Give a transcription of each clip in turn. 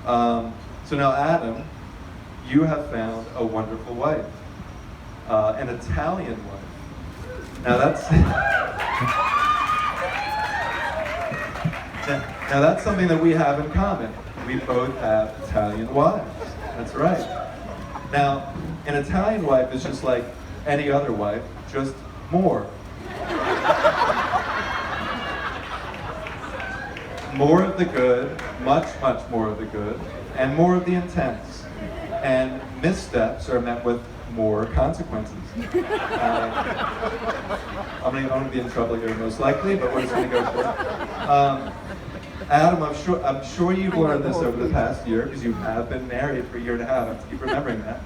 So now, Adam, you have found a wonderful wife, an Italian wife. Now that's now that's something that we have in common. We both have Italian wives. That's right. Now, an Italian wife is just like any other wife, just more. More of the good, much, much more of the good, and more of the intense. And missteps are met with more consequences. I'm going to be in trouble here most likely, but we're just going to go for it. Adam, I'm sure you've learned this over the past year, because you have been married for a year and a half. I have to keep remembering that.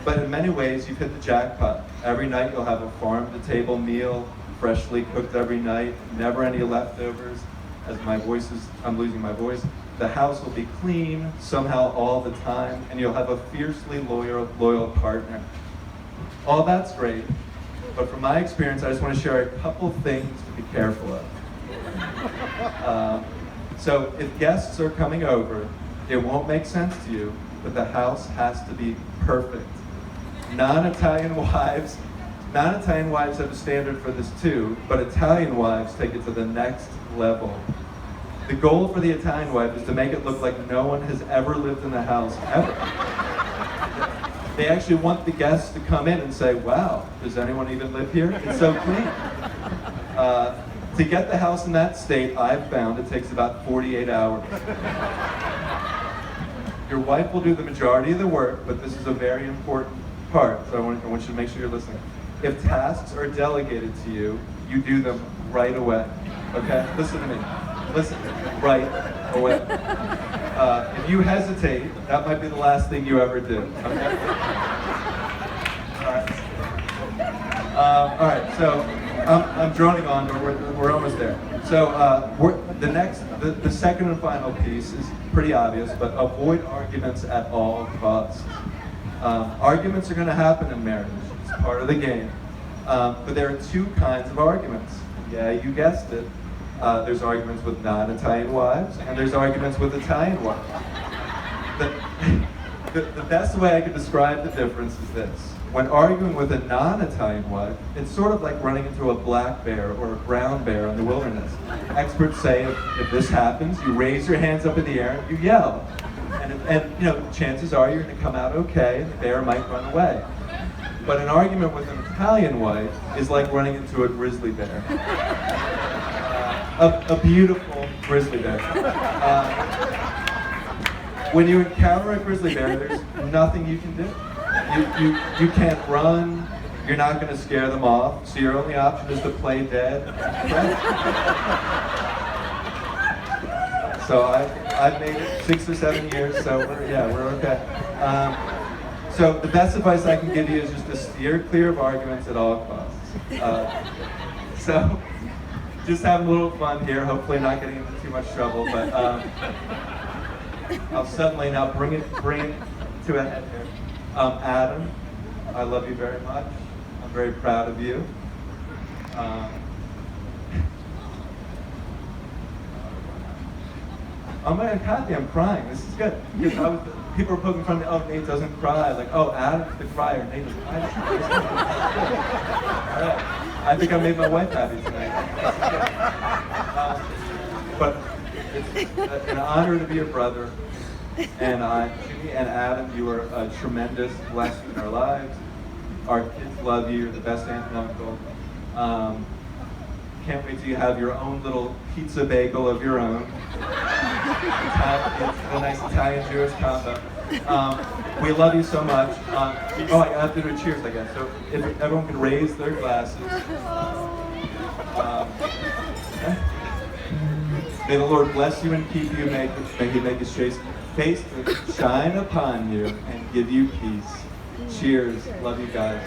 But in many ways, you've hit the jackpot. Every night you'll have a farm-to-table meal, freshly cooked every night, never any leftovers. As I'm losing my voice. The house will be clean somehow all the time, and you'll have a fiercely loyal partner. All that's great, but from my experience, I just want to share a couple things to be careful of. So if guests are coming over, it won't make sense to you, but the house has to be perfect. Non-Italian wives have a standard for this too, but Italian wives take it to the next level. The goal for the Italian wife is to make it look like no one has ever lived in the house, ever. They actually want the guests to come in and say, wow, does anyone even live here? It's so clean. To get the house in that state, I've found it takes about 48 hours. Your wife will do the majority of the work, but this is a very important part, so I want you to make sure you're listening. If tasks are delegated to you, you do them right away. Okay? Listen to me. Listen, right away. If you hesitate, that might be the last thing you ever do. Okay? All right. So I'm droning on, but we're almost there. So the second and final piece is pretty obvious, but avoid arguments at all costs. Arguments are going to happen in marriage. It's part of the game. But there are two kinds of arguments. Yeah, you guessed it. There's arguments with non-Italian wives, and there's arguments with Italian wives. The best way I could describe the difference is this. When arguing with a non-Italian wife, it's sort of like running into a black bear or a brown bear in the wilderness. Experts say if this happens, you raise your hands up in the air and you yell. And chances are you're going to come out okay, and the bear might run away. But an argument with an Italian wife is like running into a grizzly bear. A beautiful grizzly bear. When you encounter a grizzly bear, there's nothing you can do. You can't run, you're not going to scare them off, so your only option is to play dead. So I've made it 6 or 7 years, so we're okay. So the best advice I can give you is just to steer clear of arguments at all costs. So just having a little fun here, hopefully not getting into too much trouble, but I'll suddenly now bring it to a head here. Adam, I love you very much. I'm very proud of you. Oh my God, Kathy, I'm crying. This is good. Because people are poking fun at me, Nate doesn't cry. Like, oh, Adam's the crier, Nate doesn't cry. All right. I think I made my wife happy tonight. But it's an honor to be your brother. And Jimmy and Adam, you are a tremendous blessing in our lives. Our kids love you. You're the best aunt and uncle. Can't wait till you have your own little pizza bagel of your own. It's a nice Italian-Jewish combo. We love you so much. I have to do a cheers, I guess. So if everyone can raise their glasses. Okay. May the Lord bless you and keep you. May He make His face to shine upon you and give you peace. Cheers. Love you guys.